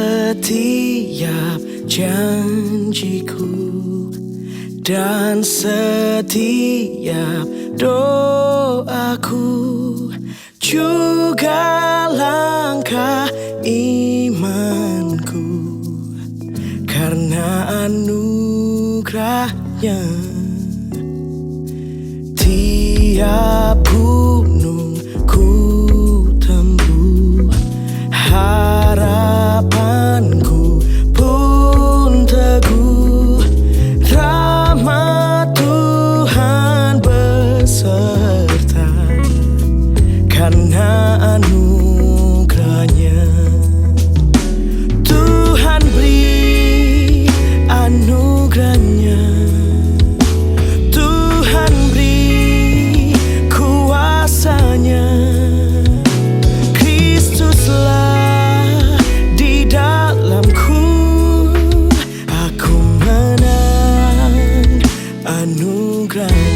setiap janjiku dan setiap doaku, juga langkah imanku, karena anugerahnya. Tiap gunung ku tempuh, harapanku pun teguh. Rahmat Tuhan beserta, karena anugerahnya. Tuhan beri anugerahnya, Tuhan beri kuasanya. Kristuslah di dalamku, aku menang anugerahnya.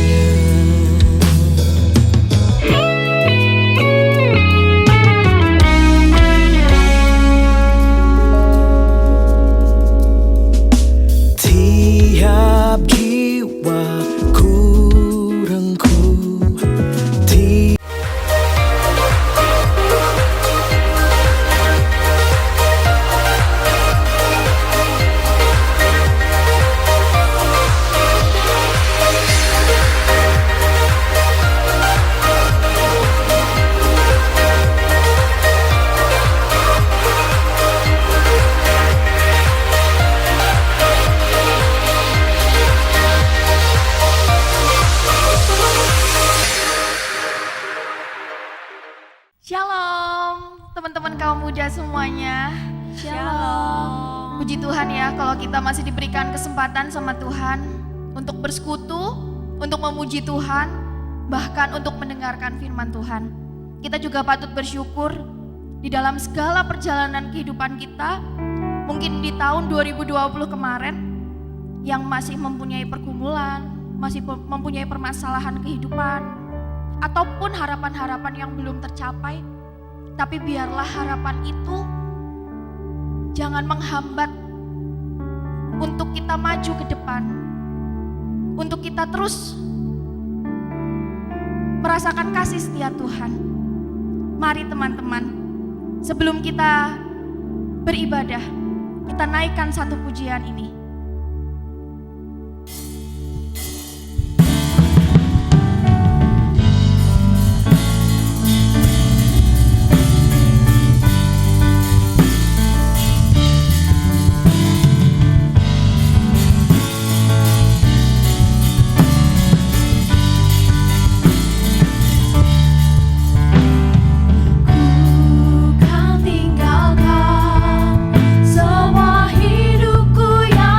Tiap jiwaku rengkuh, Shalom, teman-teman kaum muda semuanya. Shalom. Puji Tuhan ya, kalau kita masih diberikan kesempatan sama Tuhan untuk bersekutu, untuk memuji Tuhan, bahkan untuk mendengarkan firman Tuhan. Kita juga patut bersyukur di dalam segala perjalanan kehidupan kita, mungkin di tahun 2020 kemarin, yang masih mempunyai pergumulan, masih mempunyai permasalahan kehidupan, ataupun harapan-harapan yang belum tercapai, tapi biarlah harapan itu jangan menghambat untuk kita maju ke depan, untuk kita terus merasakan kasih setia Tuhan. Mari teman-teman, sebelum kita beribadah, kita naikkan satu pujian ini. Semua hidupku yang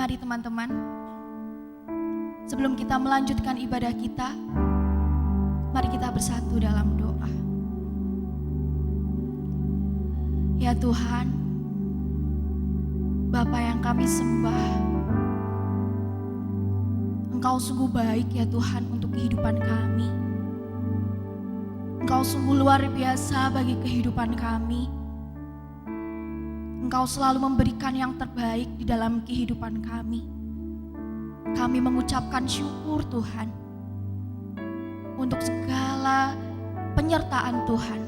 Mari teman-teman, sebelum kita melanjutkan ibadah kita, mari kita bersatu dalam doa. Ya Tuhan, Bapa yang kami sembah, Engkau sungguh baik ya Tuhan untuk kehidupan kami. Engkau sungguh luar biasa bagi kehidupan kami. Engkau selalu memberikan yang terbaik di dalam kehidupan kami. Kami mengucapkan syukur Tuhan untuk segala penyertaan Tuhan,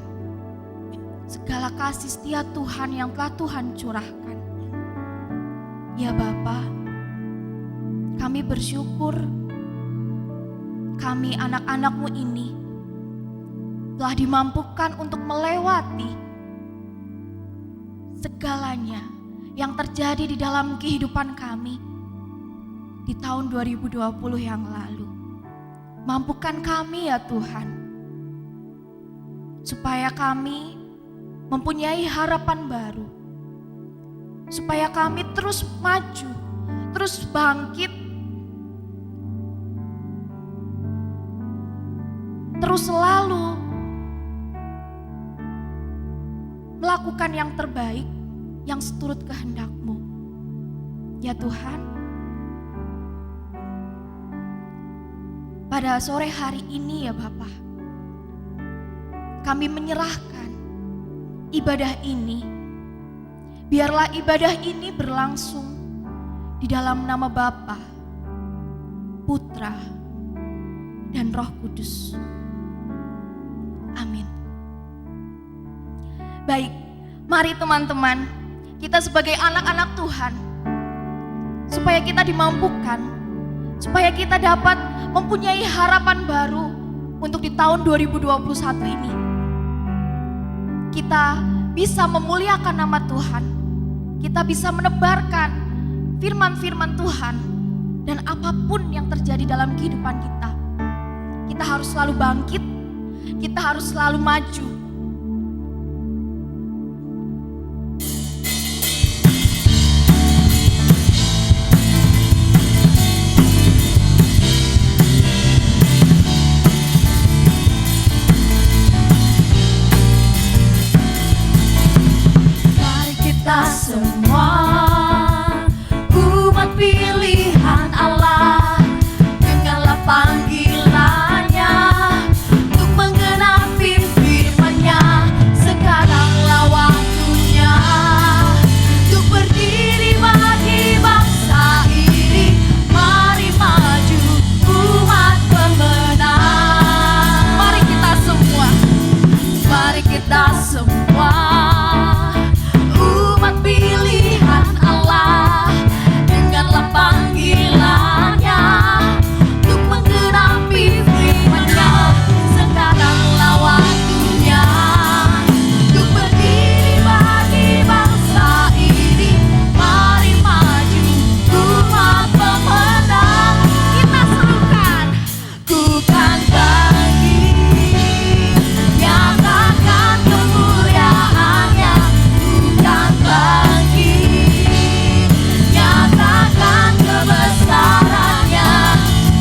segala kasih setia Tuhan yang telah Tuhan curahkan. Ya Bapa, kami bersyukur kami anak-anak-Mu ini telah dimampukan untuk melewati segalanya yang terjadi di dalam kehidupan kami di tahun 2020 yang lalu. Mampukan kami ya Tuhan, supaya kami mempunyai harapan baru, supaya kami terus maju, terus bangkit, terus selalu melakukan yang terbaik, yang seturut kehendak-Mu. Ya Tuhan, pada sore hari ini ya Bapa, kami menyerahkan ibadah ini. Biarlah ibadah ini berlangsung di dalam nama Bapa, Putra, dan Roh Kudus. Amin. Baik, mari teman-teman, kita sebagai anak-anak Tuhan, supaya kita dimampukan, supaya kita dapat mempunyai harapan baru untuk di tahun 2021 ini. Kita bisa memuliakan nama Tuhan, kita bisa menebarkan firman-firman Tuhan, dan apapun yang terjadi dalam kehidupan kita harus selalu bangkit, kita harus selalu maju. Semua umat pilihan Allah, dengarlah panggilannya untuk menggenapi firman-Nya. Sekaranglah waktunya untuk berdiri bagi bangsa ini. Mari maju umat pemenang. Mari kita semua, mari kita semua pilihan Allah, dengarlah panggilannya untuk menggenapi firman-Nya. Sekaranglah waktunya untuk berdiri bagi bangsa ini. Mari maju umat pemenang. Kita serukan, ku kan bangkit, nyatakan kemuliaan-Nya. Nyatakan kebesarannya,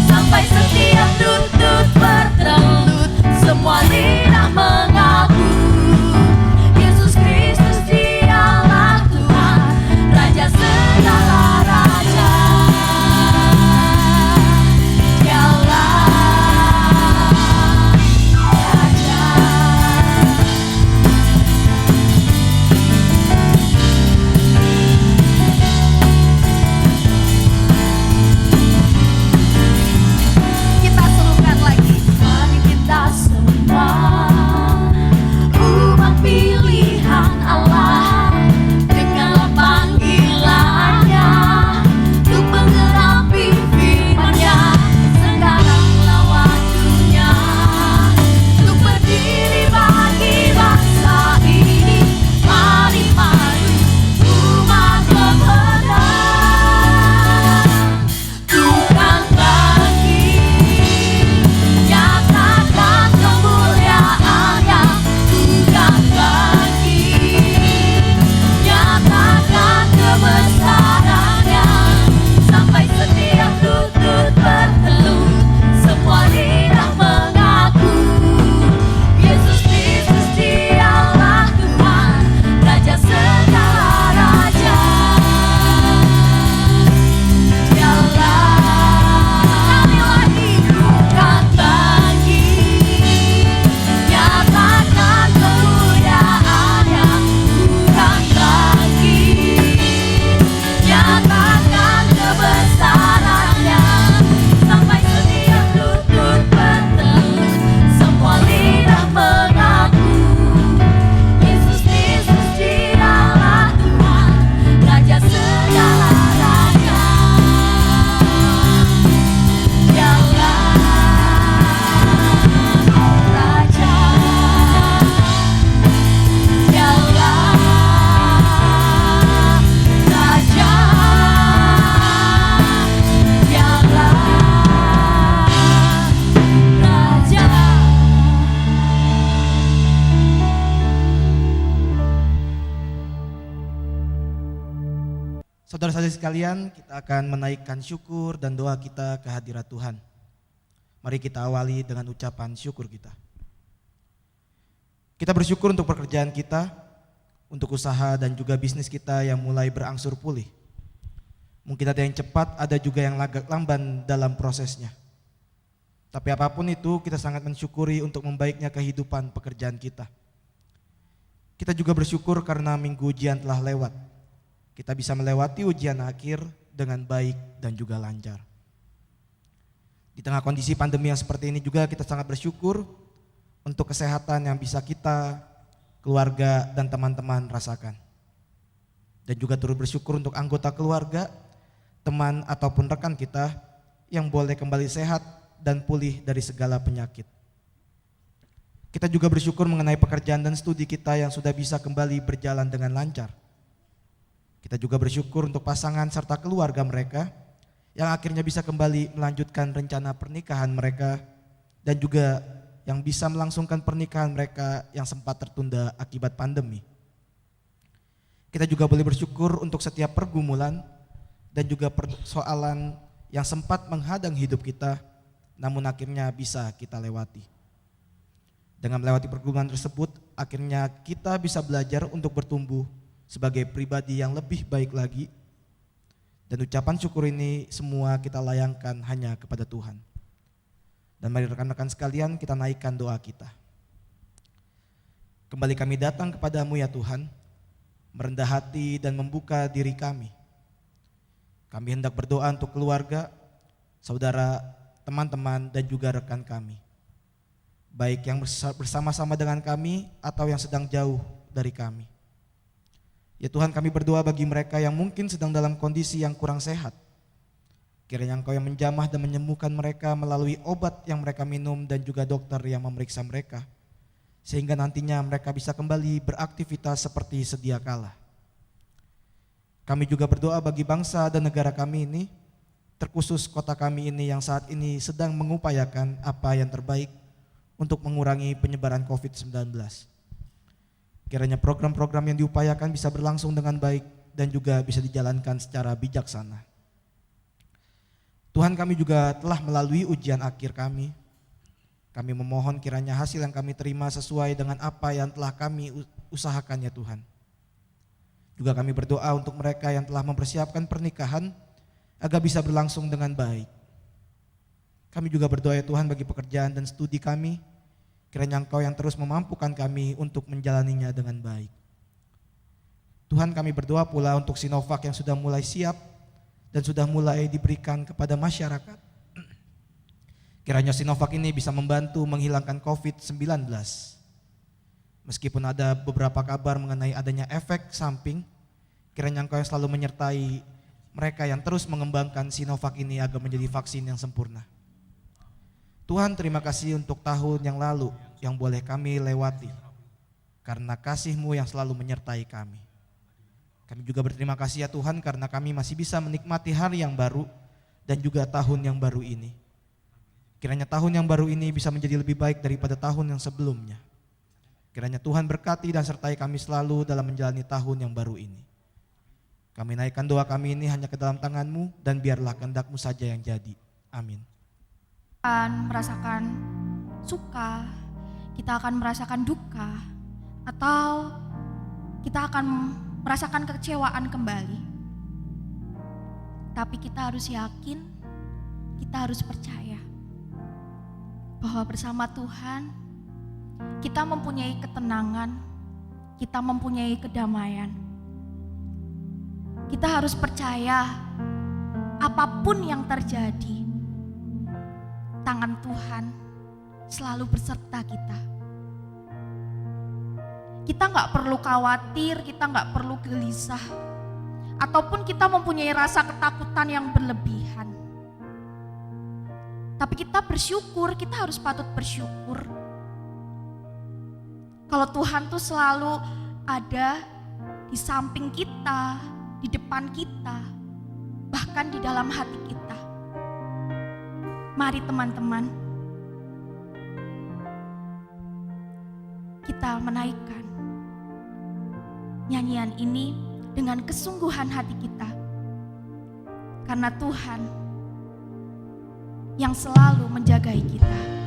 sampai setiap lutut bertelut, semua lidah mengaku Yesus Kristus Dialah Tuhan, Raja segala raja. Dialah Raja. Kita serukan lagi. Mari kita semua umat pilihan Allah, dengarlah panggilannya Saudara-saudari sekalian, kita akan menaikkan syukur dan doa kita ke hadirat Tuhan. Mari kita awali dengan ucapan syukur kita. Kita bersyukur untuk pekerjaan kita, untuk usaha dan juga bisnis kita yang mulai berangsur pulih. Mungkin ada yang cepat, ada juga yang lamban dalam prosesnya. Tapi apapun itu, kita sangat mensyukuri untuk membaiknya kehidupan pekerjaan kita. Kita juga bersyukur karena minggu ujian telah lewat. Kita bisa melewati ujian akhir dengan baik dan juga lancar. Di tengah kondisi pandemi yang seperti ini juga kita sangat bersyukur untuk kesehatan yang bisa kita, keluarga dan teman-teman rasakan. Dan juga turut bersyukur untuk anggota keluarga, teman ataupun rekan kita yang boleh kembali sehat dan pulih dari segala penyakit. Kita juga bersyukur mengenai pekerjaan dan studi kita yang sudah bisa kembali berjalan dengan lancar. Kita juga bersyukur untuk pasangan serta keluarga mereka yang akhirnya bisa kembali melanjutkan rencana pernikahan mereka dan juga yang bisa melangsungkan pernikahan mereka yang sempat tertunda akibat pandemi. Kita juga boleh bersyukur untuk setiap pergumulan dan juga persoalan yang sempat menghadang hidup kita, namun akhirnya bisa kita lewati. Dengan melewati pergumulan tersebut, akhirnya kita bisa belajar untuk bertumbuh sebagai pribadi yang lebih baik lagi. Dan ucapan syukur ini semua kita layangkan hanya kepada Tuhan. Dan mari rekan-rekan sekalian, kita naikkan doa kita. Kembali kami datang kepadamu ya Tuhan, merendah hati dan membuka diri kami. Kami hendak berdoa untuk keluarga, saudara, teman-teman dan juga rekan kami. Baik yang bersama-sama dengan kami atau yang sedang jauh dari kami. Ya Tuhan, kami berdoa bagi mereka yang mungkin sedang dalam kondisi yang kurang sehat. Kiranya Engkau yang menjamah dan menyembuhkan mereka melalui obat yang mereka minum dan juga dokter yang memeriksa mereka. Sehingga nantinya mereka bisa kembali beraktivitas seperti sedia kala. Kami juga berdoa bagi bangsa dan negara kami ini, terkhusus kota kami ini yang saat ini sedang mengupayakan apa yang terbaik untuk mengurangi penyebaran COVID-19. Kiranya program-program yang diupayakan bisa berlangsung dengan baik dan juga bisa dijalankan secara bijaksana. Tuhan, kami juga telah melalui ujian akhir kami. Kami memohon kiranya hasil yang kami terima sesuai dengan apa yang telah kami usahakan ya Tuhan. Juga kami berdoa untuk mereka yang telah mempersiapkan pernikahan agar bisa berlangsung dengan baik. Kami juga berdoa ya Tuhan bagi pekerjaan dan studi kami. Kiranya Engkau yang terus memampukan kami untuk menjalaninya dengan baik. Tuhan, kami berdoa pula untuk Sinovac yang sudah mulai siap dan sudah mulai diberikan kepada masyarakat. Kiranya Sinovac ini bisa membantu menghilangkan COVID-19. Meskipun ada beberapa kabar mengenai adanya efek samping, kiranya Engkau yang selalu menyertai mereka yang terus mengembangkan Sinovac ini agar menjadi vaksin yang sempurna. Tuhan, terima kasih untuk tahun yang lalu yang boleh kami lewati karena kasih-Mu yang selalu menyertai kami. Kami juga berterima kasih ya Tuhan karena kami masih bisa menikmati hari yang baru dan juga tahun yang baru ini. Kiranya tahun yang baru ini bisa menjadi lebih baik daripada tahun yang sebelumnya. Kiranya Tuhan berkati dan sertai kami selalu dalam menjalani tahun yang baru ini. Kami naikkan doa kami ini hanya ke dalam tangan-Mu dan biarlah kehendak-Mu saja yang jadi. Amin. Akan merasakan suka, kita akan merasakan duka, atau kita akan merasakan kekecewaan kembali. Tapi kita harus yakin, kita harus percaya bahwa bersama Tuhan kita mempunyai ketenangan, kita mempunyai kedamaian. Kita harus percaya apapun yang terjadi, tangan Tuhan selalu berserta kita. Kita gak perlu khawatir, kita gak perlu gelisah, ataupun kita mempunyai rasa ketakutan yang berlebihan. Tapi kita bersyukur, kita harus patut bersyukur. Kalau Tuhan tuh selalu ada di samping kita, di depan kita, bahkan di dalam hati kita. Mari teman-teman, kita menaikkan nyanyian ini dengan kesungguhan hati kita. karena Tuhan yang selalu menjagai kita.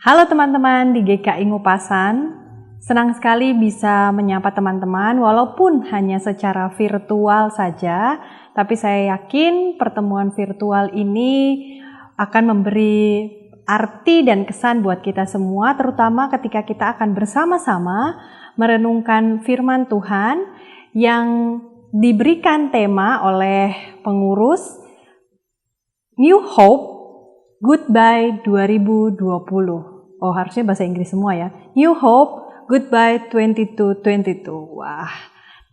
Halo teman-teman di GKI Ngupasan, senang sekali bisa menyapa teman-teman walaupun hanya secara virtual saja, tapi saya yakin pertemuan virtual ini akan memberi arti dan kesan buat kita semua, terutama ketika kita akan bersama-sama merenungkan firman Tuhan yang diberikan tema oleh pengurus New Hope Goodbye 2020. Oh, harusnya bahasa Inggris semua ya. New Hope Goodbye 2022. Wah,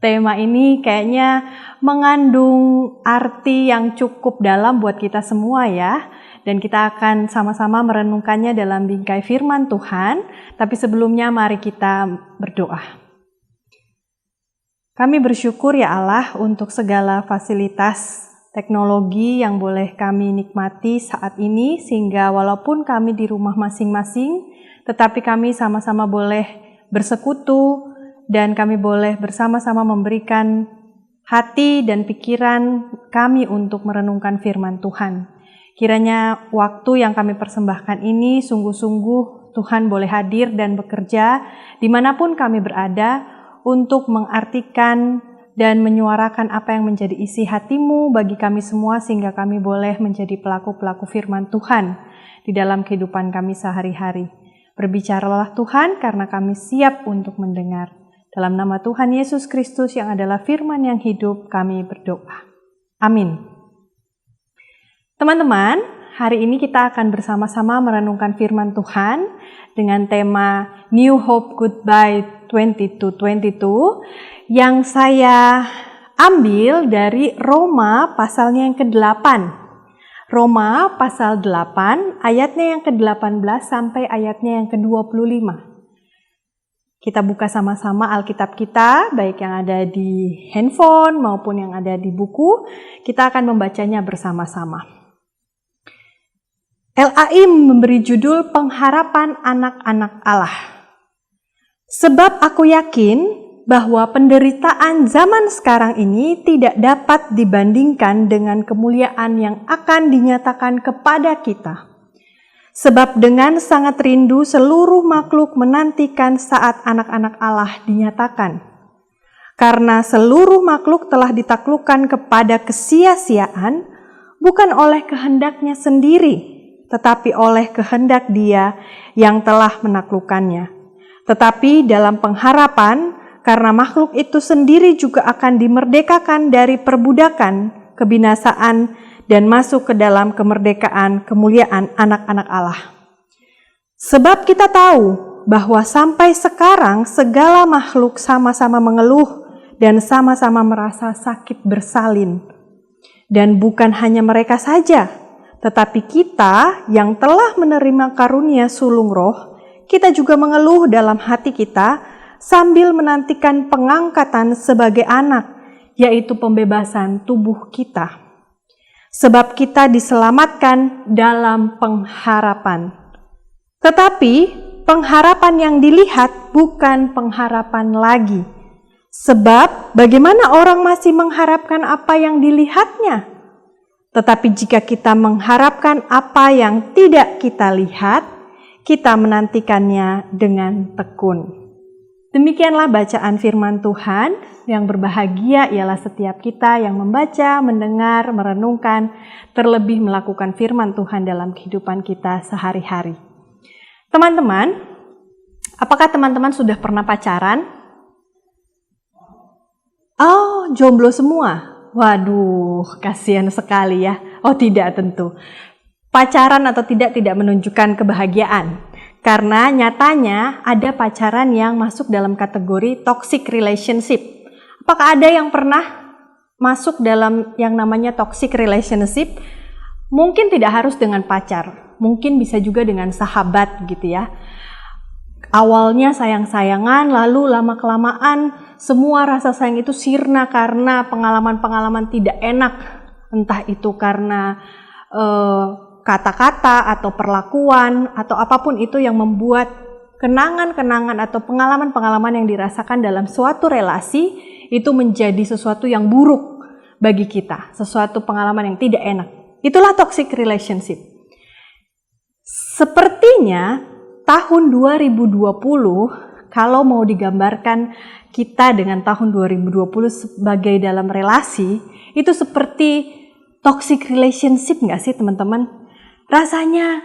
tema ini kayaknya mengandung arti yang cukup dalam buat kita semua ya. Dan kita akan sama-sama merenungkannya dalam bingkai firman Tuhan. Tapi sebelumnya mari kita berdoa. Kami bersyukur ya Allah untuk segala fasilitas teknologi yang boleh kami nikmati saat ini. Sehingga walaupun kami di rumah masing-masing, tetapi kami sama-sama boleh bersekutu dan kami boleh bersama-sama memberikan hati dan pikiran kami untuk merenungkan firman Tuhan. Kiranya waktu yang kami persembahkan ini sungguh-sungguh Tuhan boleh hadir dan bekerja dimanapun kami berada untuk mengartikan dan menyuarakan apa yang menjadi isi hati-Mu bagi kami semua sehingga kami boleh menjadi pelaku-pelaku firman Tuhan di dalam kehidupan kami sehari-hari. Berbicaralah Tuhan karena kami siap untuk mendengar. Dalam nama Tuhan Yesus Kristus yang adalah firman yang hidup kami berdoa. Amin. Teman-teman, hari ini kita akan bersama-sama merenungkan firman Tuhan dengan tema New Hope Goodbye 2022 yang saya ambil dari Roma pasalnya yang ke-8. Roma pasal 8 ayatnya yang ke-18 sampai ayatnya yang ke-25. Kita buka sama-sama Alkitab kita, baik yang ada di handphone maupun yang ada di buku. Kita akan membacanya bersama-sama. LAI memberi judul Pengharapan Anak-anak Allah. Sebab aku yakin bahwa penderitaan zaman sekarang ini tidak dapat dibandingkan dengan kemuliaan yang akan dinyatakan kepada kita. Sebab dengan sangat rindu seluruh makhluk menantikan saat anak-anak Allah dinyatakan. Karena seluruh makhluk telah ditaklukkan kepada kesia-siaan, bukan oleh kehendaknya sendiri, tetapi oleh kehendak Dia yang telah menaklukkannya. Tetapi dalam pengharapan, karena makhluk itu sendiri juga akan dimerdekakan dari perbudakan, kebinasaan, dan masuk ke dalam kemerdekaan kemuliaan anak-anak Allah. Sebab kita tahu bahwa sampai sekarang segala makhluk sama-sama mengeluh dan sama-sama merasa sakit bersalin. Dan bukan hanya mereka saja, tetapi kita yang telah menerima karunia sulung roh, kita juga mengeluh dalam hati kita sambil menantikan pengangkatan sebagai anak, yaitu pembebasan tubuh kita. Sebab kita diselamatkan dalam pengharapan. Tetapi pengharapan yang dilihat bukan pengharapan lagi. Sebab bagaimana orang masih mengharapkan apa yang dilihatnya? Tetapi jika kita mengharapkan apa yang tidak kita lihat, kita menantikannya dengan tekun. Demikianlah bacaan firman Tuhan. Yang berbahagia ialah setiap kita yang membaca, mendengar, merenungkan, terlebih melakukan firman Tuhan dalam kehidupan kita sehari-hari. Teman-teman, apakah teman-teman sudah pernah pacaran? Oh, jomblo semua? Waduh, kasihan sekali ya. Oh tidak, tentu. Pacaran atau tidak menunjukkan kebahagiaan. Karena nyatanya ada pacaran yang masuk dalam kategori toxic relationship. Apakah ada yang pernah masuk dalam yang namanya toxic relationship? Mungkin tidak harus dengan pacar, mungkin bisa juga dengan sahabat gitu ya. Awalnya sayang-sayangan, lalu lama-kelamaan semua rasa sayang itu sirna karena pengalaman-pengalaman tidak enak. Entah itu karena kata-kata atau perlakuan atau apapun itu yang membuat kenangan-kenangan atau pengalaman-pengalaman yang dirasakan dalam suatu relasi itu menjadi sesuatu yang buruk bagi kita, sesuatu pengalaman yang tidak enak. Itulah toxic relationship. Sepertinya tahun 2020, kalau mau digambarkan kita dengan tahun 2020 sebagai dalam relasi, itu seperti toxic relationship nggak sih teman-teman? Rasanya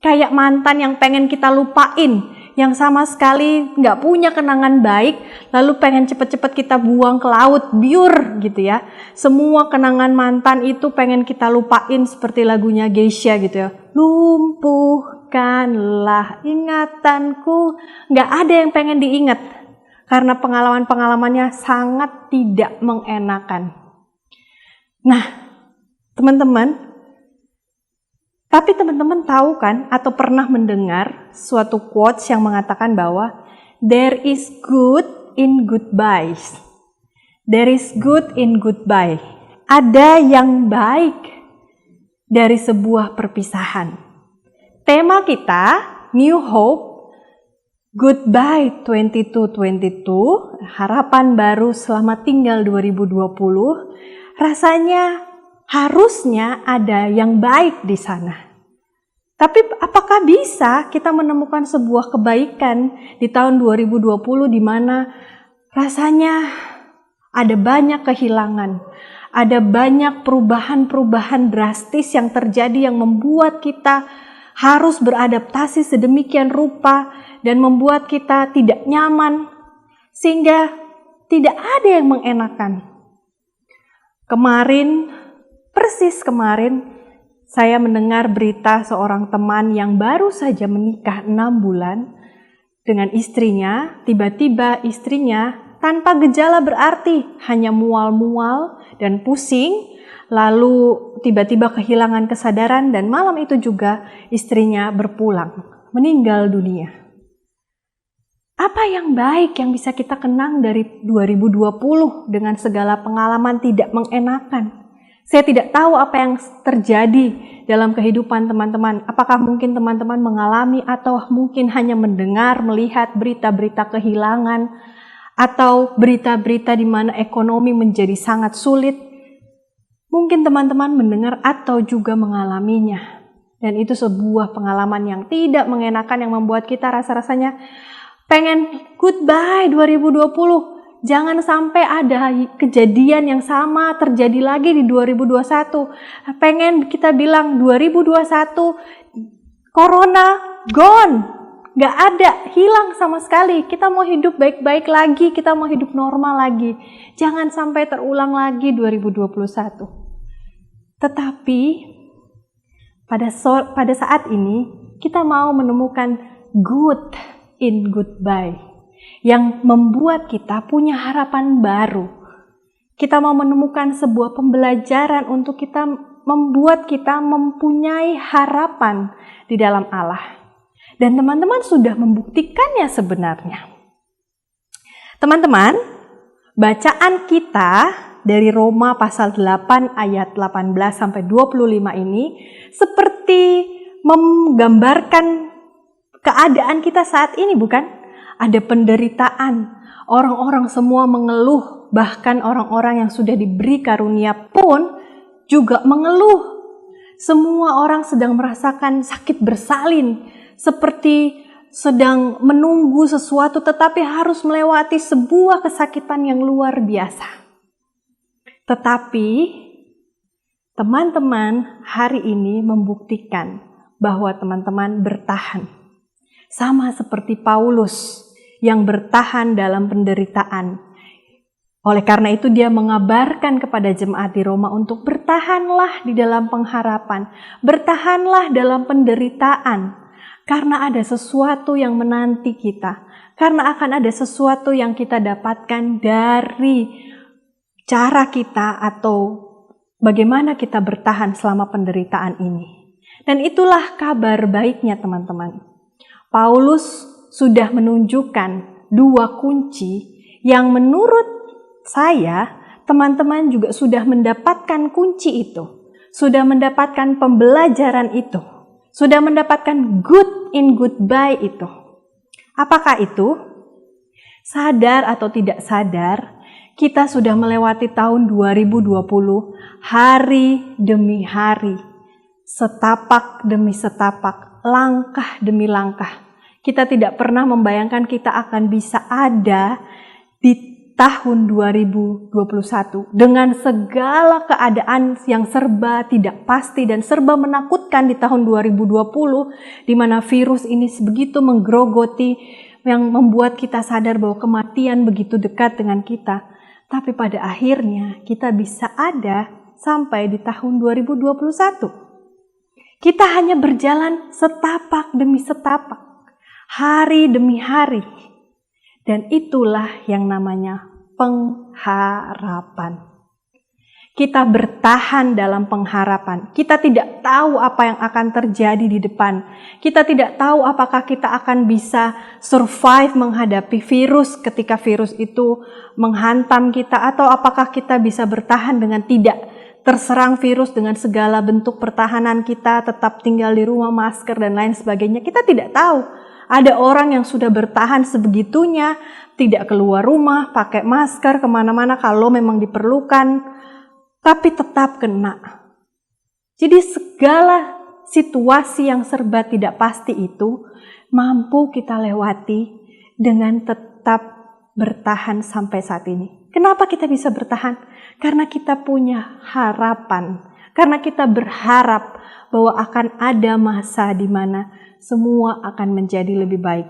Kayak mantan yang pengen kita lupain, yang sama sekali nggak punya kenangan baik, lalu pengen cepet-cepet kita buang ke laut, biur gitu ya. Semua kenangan mantan itu pengen kita lupain seperti lagunya Geisha gitu ya. Lumpuhkanlah ingatanku. Nggak ada yang pengen diingat, karena pengalaman-pengalamannya sangat tidak mengenakan. Nah, teman-teman, tapi teman-teman tahu kan atau pernah mendengar suatu quotes yang mengatakan bahwa there is good in goodbyes. There is good in goodbye. Ada yang baik dari sebuah perpisahan. Tema kita New Hope, Goodbye 2222, harapan baru selama tinggal 2020. Rasanya harusnya ada yang baik di sana. Tapi apakah bisa kita menemukan sebuah kebaikan di tahun 2020 di mana rasanya ada banyak kehilangan, ada banyak perubahan-perubahan drastis yang terjadi yang membuat kita harus beradaptasi sedemikian rupa dan membuat kita tidak nyaman sehingga tidak ada yang mengenakan. Persis kemarin, saya mendengar berita seorang teman yang baru saja menikah 6 bulan dengan istrinya. Tiba-tiba istrinya tanpa gejala berarti, hanya mual-mual dan pusing, lalu tiba-tiba kehilangan kesadaran dan malam itu juga istrinya berpulang, meninggal dunia. Apa yang baik yang bisa kita kenang dari 2020 dengan segala pengalaman tidak mengenakan? Saya tidak tahu apa yang terjadi dalam kehidupan teman-teman. Apakah mungkin teman-teman mengalami atau mungkin hanya mendengar, melihat berita-berita kehilangan atau berita-berita di mana ekonomi menjadi sangat sulit. Mungkin teman-teman mendengar atau juga mengalaminya. Dan itu sebuah pengalaman yang tidak mengenakan yang membuat kita rasa-rasanya pengen goodbye 2020. Jangan sampai ada kejadian yang sama terjadi lagi di 2021. Pengen kita bilang 2021 Corona gone. Gak ada, hilang sama sekali. Kita mau hidup baik-baik lagi, kita mau hidup normal lagi. Jangan sampai terulang lagi 2021. Tetapi pada saat ini kita mau menemukan good in goodbye yang membuat kita punya harapan baru. Kita mau menemukan sebuah pembelajaran untuk kita membuat kita mempunyai harapan di dalam Allah. Dan teman-teman sudah membuktikannya sebenarnya. Teman-teman, bacaan kita dari Roma pasal 8 ayat 18 sampai 25 ini seperti menggambarkan keadaan kita saat ini, bukan? Ada penderitaan, orang-orang semua mengeluh, bahkan orang-orang yang sudah diberi karunia pun juga mengeluh. Semua orang sedang merasakan sakit bersalin, seperti sedang menunggu sesuatu tetapi harus melewati sebuah kesakitan yang luar biasa. Tetapi teman-teman hari ini membuktikan bahwa teman-teman bertahan. Sama seperti Paulus yang bertahan dalam penderitaan. Oleh karena itu dia mengabarkan kepada jemaat di Roma untuk bertahanlah di dalam pengharapan, bertahanlah dalam penderitaan, karena ada sesuatu yang menanti kita, karena akan ada sesuatu yang kita dapatkan dari cara kita atau bagaimana kita bertahan selama penderitaan ini. Dan itulah kabar baiknya teman-teman. Paulus sudah menunjukkan 2 kunci yang menurut saya, teman-teman juga sudah mendapatkan kunci itu. Sudah mendapatkan pembelajaran itu. Sudah mendapatkan good in goodbye itu. Apakah itu? Sadar atau tidak sadar, kita sudah melewati tahun 2020 hari demi hari. Setapak demi setapak, langkah demi langkah. Kita tidak pernah membayangkan kita akan bisa ada di tahun 2021 dengan segala keadaan yang serba tidak pasti dan serba menakutkan di tahun 2020, di mana virus ini begitu menggerogoti yang membuat kita sadar bahwa kematian begitu dekat dengan kita. Tapi pada akhirnya kita bisa ada sampai di tahun 2021. Kita hanya berjalan setapak demi setapak, hari demi hari. Dan itulah yang namanya pengharapan. Kita bertahan dalam pengharapan. Kita tidak tahu apa yang akan terjadi di depan. Kita tidak tahu apakah kita akan bisa survive menghadapi virus ketika virus itu menghantam kita, atau apakah kita bisa bertahan dengan tidak terserang virus dengan segala bentuk pertahanan kita, tetap tinggal di rumah, masker dan lain sebagainya. Kita tidak tahu. Ada orang yang sudah bertahan sebegitunya, tidak keluar rumah, pakai masker kemana-mana kalau memang diperlukan, tapi tetap kena. Jadi segala situasi yang serba tidak pasti itu mampu kita lewati dengan tetap bertahan sampai saat ini. Kenapa kita bisa bertahan? Karena kita punya harapan, karena kita berharap bahwa akan ada masa di mana semua akan menjadi lebih baik.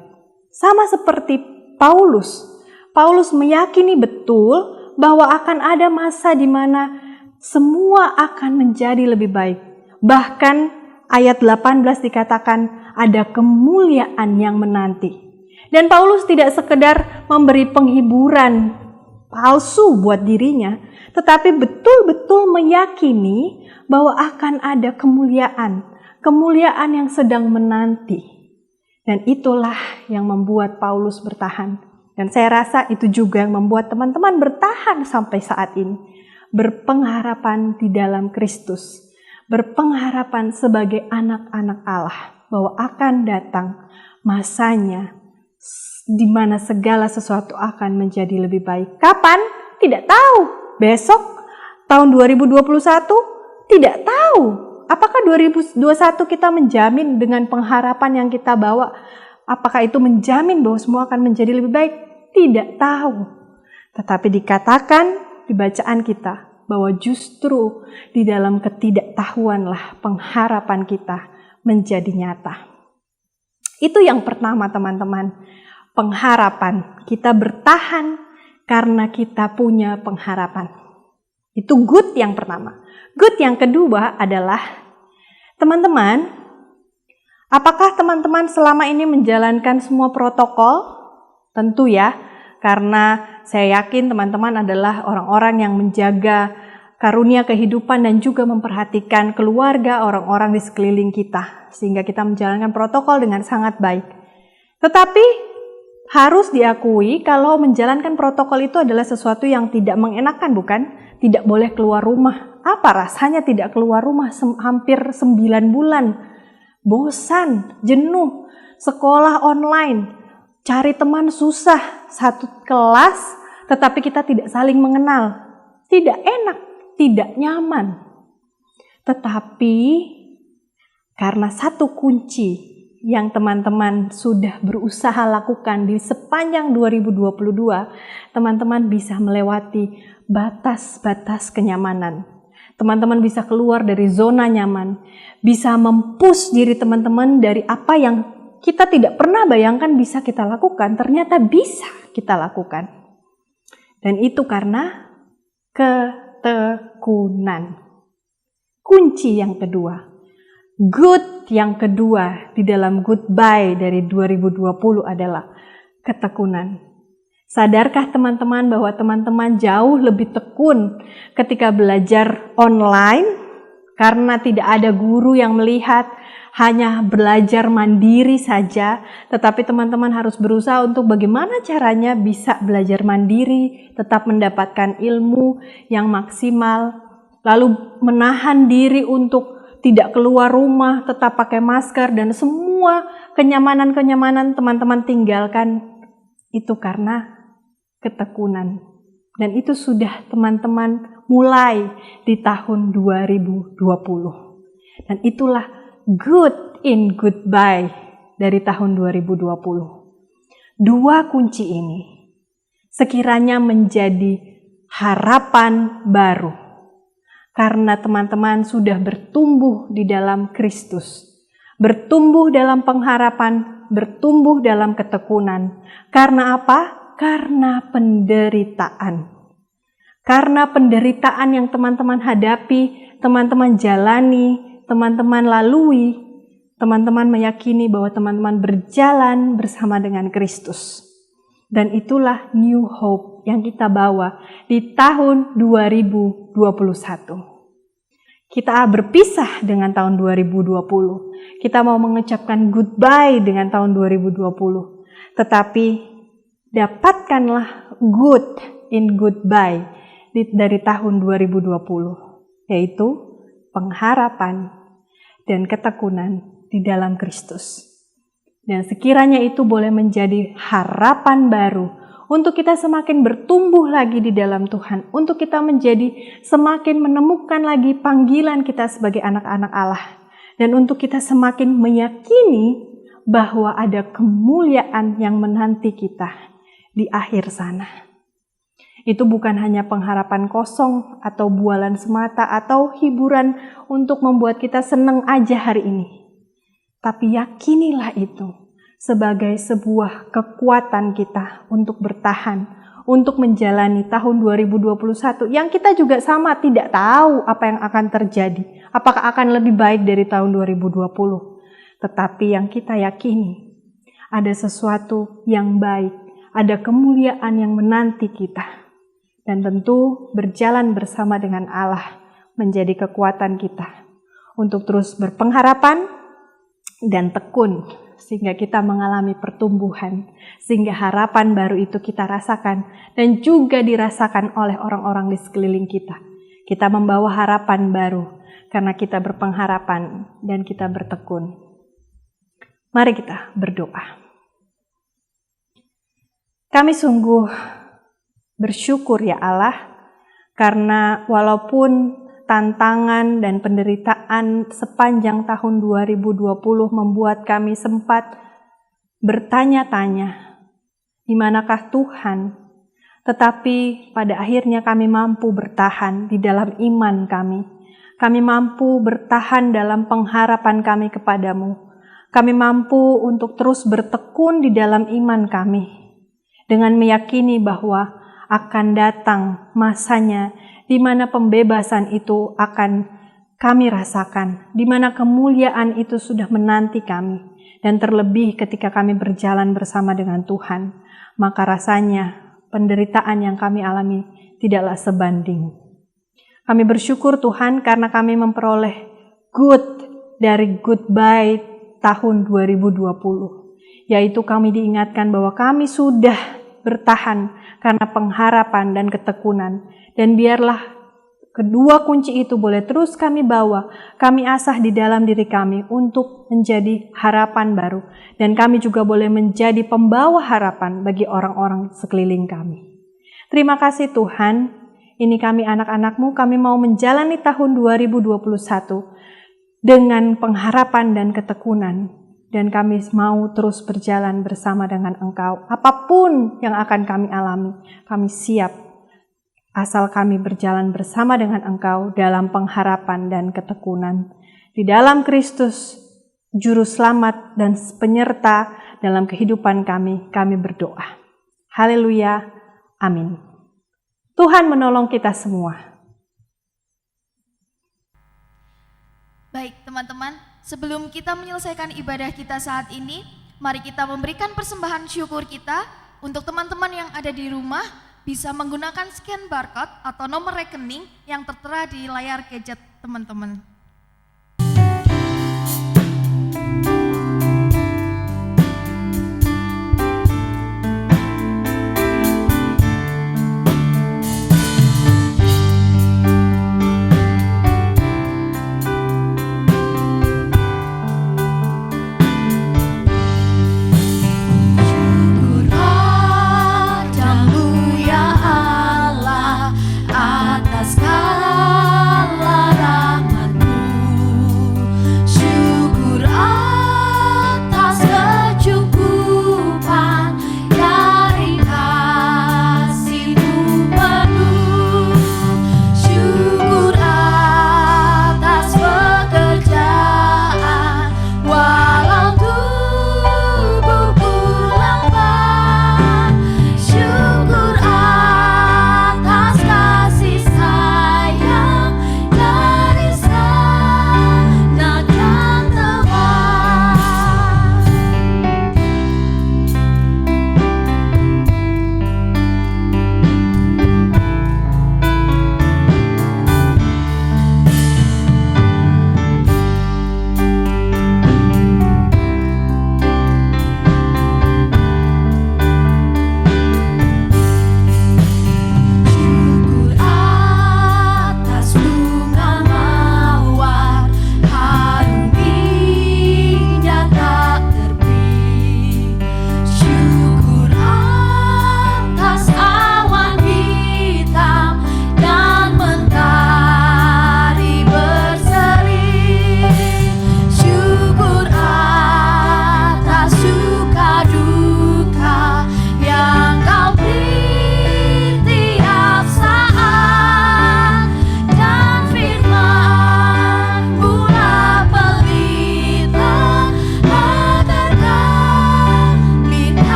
Sama seperti Paulus. Paulus meyakini betul bahwa akan ada masa di mana semua akan menjadi lebih baik. Bahkan ayat 18 dikatakan ada kemuliaan yang menanti. Dan Paulus tidak sekedar memberi penghiburan palsu buat dirinya, tetapi betul-betul meyakini bahwa akan ada kemuliaan yang sedang menanti. Dan itulah yang membuat Paulus bertahan. Dan saya rasa itu juga yang membuat teman-teman bertahan sampai saat ini. Berpengharapan di dalam Kristus. Berpengharapan sebagai anak-anak Allah. Bahwa akan datang masanya di mana segala sesuatu akan menjadi lebih baik. Kapan? Tidak tahu. Besok? Tahun 2021? Tidak tahu. Apakah 2021 kita menjamin dengan pengharapan yang kita bawa, apakah itu menjamin bahwa semua akan menjadi lebih baik? Tidak tahu. Tetapi dikatakan di bacaan kita bahwa justru di dalam ketidaktahuanlah pengharapan kita menjadi nyata. Itu yang pertama teman-teman, pengharapan. Kita bertahan karena kita punya pengharapan. Itu good yang pertama. Good yang kedua adalah, teman-teman, apakah teman-teman selama ini menjalankan semua protokol? Tentu ya, karena saya yakin teman-teman adalah orang-orang yang menjaga karunia kehidupan dan juga memperhatikan keluarga, orang-orang di sekeliling kita, sehingga kita menjalankan protokol dengan sangat baik. Tetapi harus diakui kalau menjalankan protokol itu adalah sesuatu yang tidak mengenakan, bukan? Tidak boleh keluar rumah. Apa rasanya tidak keluar rumah hampir 9 bulan? Bosan, jenuh, sekolah online, cari teman susah, satu kelas tetapi kita tidak saling mengenal. Tidak enak, tidak nyaman. Tetapi karena satu kunci yang teman-teman sudah berusaha lakukan di sepanjang 2022, teman-teman bisa melewati batas-batas kenyamanan. Teman-teman bisa keluar dari zona nyaman, bisa mempush diri teman-teman dari apa yang kita tidak pernah bayangkan bisa kita lakukan, ternyata bisa kita lakukan. Dan itu karena ketekunan. Kunci yang kedua. Good yang kedua di dalam goodbye dari 2020 adalah ketekunan. Sadarkah teman-teman bahwa teman-teman jauh lebih tekun ketika belajar online karena tidak ada guru yang melihat, hanya belajar mandiri saja, tetapi teman-teman harus berusaha untuk bagaimana caranya bisa belajar mandiri, tetap mendapatkan ilmu yang maksimal, lalu menahan diri untuk tidak keluar rumah, tetap pakai masker, dan semua kenyamanan-kenyamanan teman-teman tinggalkan. Itu karena ketekunan. Dan itu sudah teman-teman mulai di tahun 2020. Dan itulah good in goodbye dari tahun 2020. Dua kunci ini sekiranya menjadi harapan baru. Karena teman-teman sudah bertumbuh di dalam Kristus, bertumbuh dalam pengharapan, bertumbuh dalam ketekunan. Karena apa? Karena penderitaan. Karena penderitaan yang teman-teman hadapi, teman-teman jalani, teman-teman lalui, teman-teman meyakini bahwa teman-teman berjalan bersama dengan Kristus. Dan itulah new hope yang kita bawa di tahun 2021. Kita berpisah dengan tahun 2020. Kita mau mengucapkan goodbye dengan tahun 2020. Tetapi dapatkanlah good in goodbye dari tahun 2020. Yaitu pengharapan dan ketekunan di dalam Kristus. Dan sekiranya itu boleh menjadi harapan baru untuk kita semakin bertumbuh lagi di dalam Tuhan, untuk kita menjadi semakin menemukan lagi panggilan kita sebagai anak-anak Allah, dan untuk kita semakin meyakini bahwa ada kemuliaan yang menanti kita di akhir sana. Itu bukan hanya pengharapan kosong atau bualan semata atau hiburan untuk membuat kita senang aja hari ini. Tapi yakinilah itu sebagai sebuah kekuatan kita untuk bertahan, untuk menjalani tahun 2021 yang kita juga sama tidak tahu apa yang akan terjadi. Apakah akan lebih baik dari tahun 2020. Tetapi yang kita yakini ada sesuatu yang baik, ada kemuliaan yang menanti kita. Dan tentu berjalan bersama dengan Allah menjadi kekuatan kita untuk terus berpengharapan dan tekun sehingga kita mengalami pertumbuhan, sehingga harapan baru itu kita rasakan dan juga dirasakan oleh orang-orang di sekeliling kita. Kita membawa harapan baru karena kita berpengharapan dan kita bertekun. Mari kita berdoa. Kami sungguh bersyukur ya Allah, karena walaupun tantangan dan penderitaan sepanjang tahun 2020 membuat kami sempat bertanya-tanya, di manakah Tuhan? Tetapi pada akhirnya kami mampu bertahan di dalam iman kami. Kami mampu bertahan dalam pengharapan kami kepadamu. Kami mampu untuk terus bertekun di dalam iman kami, dengan meyakini bahwa akan datang masanya di mana pembebasan itu akan kami rasakan, di mana kemuliaan itu sudah menanti kami, dan terlebih ketika kami berjalan bersama dengan Tuhan, maka rasanya penderitaan yang kami alami tidaklah sebanding. Kami bersyukur Tuhan karena kami memperoleh good dari goodbye tahun 2020, yaitu kami diingatkan bahwa kami sudah bertahan karena pengharapan dan ketekunan. Dan biarlah kedua kunci itu boleh terus kami bawa, kami asah di dalam diri kami untuk menjadi harapan baru. Dan kami juga boleh menjadi pembawa harapan bagi orang-orang sekeliling kami. Terima kasih Tuhan, ini kami anak-anak-Mu, kami mau menjalani tahun 2021 dengan pengharapan dan ketekunan. Dan kami mau terus berjalan bersama dengan Engkau. Apapun yang akan kami alami, kami siap. Asal kami berjalan bersama dengan Engkau dalam pengharapan dan ketekunan. Di dalam Kristus, Juru Selamat dan penyerta dalam kehidupan kami berdoa. Haleluya, amin. Tuhan menolong kita semua. Baik teman-teman, sebelum kita menyelesaikan ibadah kita saat ini, mari kita memberikan persembahan syukur kita. Untuk teman-teman yang ada di rumah, bisa menggunakan scan barcode atau nomor rekening yang tertera di layar gadget teman-teman. Atas segala rahmat-Mu.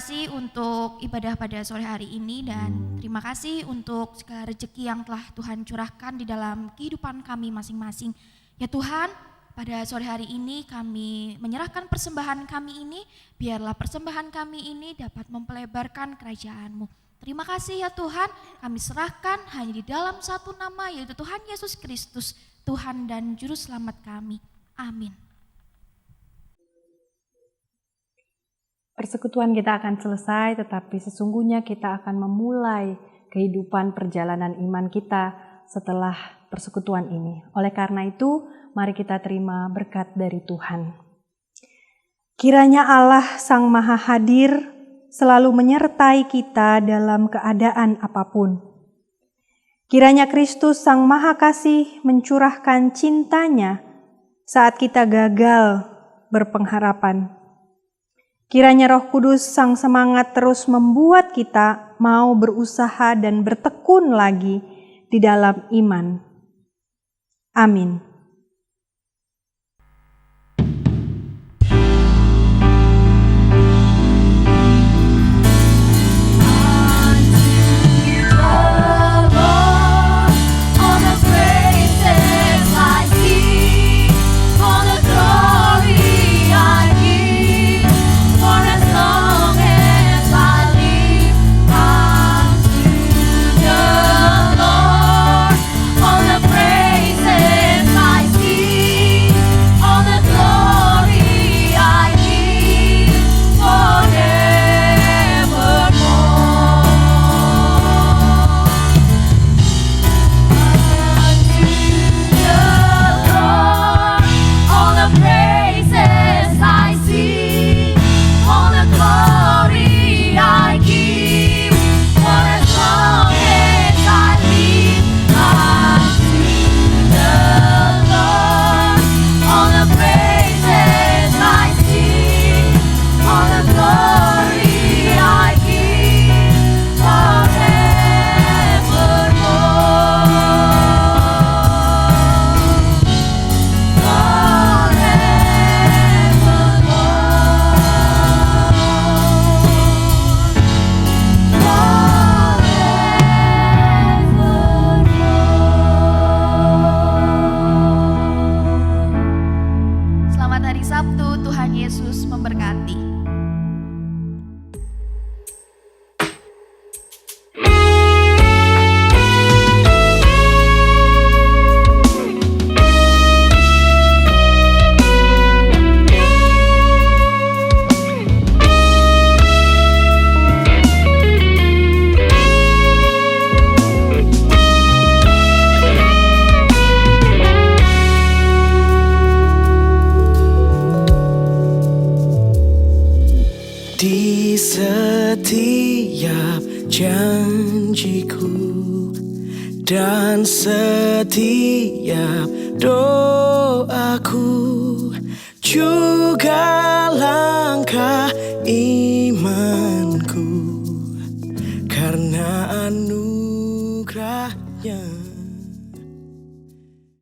kasih untuk ibadah pada sore hari ini dan terima kasih untuk segala rezeki yang telah Tuhan curahkan di dalam kehidupan kami masing-masing. Ya Tuhan, pada sore hari ini kami menyerahkan persembahan kami ini, biarlah persembahan kami ini dapat mempelebarkan kerajaan-Mu. Terima kasih ya Tuhan, kami serahkan hanya di dalam satu nama, yaitu Tuhan Yesus Kristus, Tuhan dan Juru Selamat kami. Amin. Persekutuan kita akan selesai, tetapi sesungguhnya kita akan memulai kehidupan perjalanan iman kita setelah persekutuan ini. Oleh karena itu, mari kita terima berkat dari Tuhan. Kiranya Allah Sang Maha Hadir selalu menyertai kita dalam keadaan apapun. Kiranya Kristus Sang Maha Kasih mencurahkan cintanya saat kita gagal berpengharapan. Kiranya Roh Kudus Sang Semangat terus membuat kita mau berusaha dan bertekun lagi di dalam iman. Amin. Di setiap janjiku dan setiap doaku, juga langkah imanku, karena anugerahnya.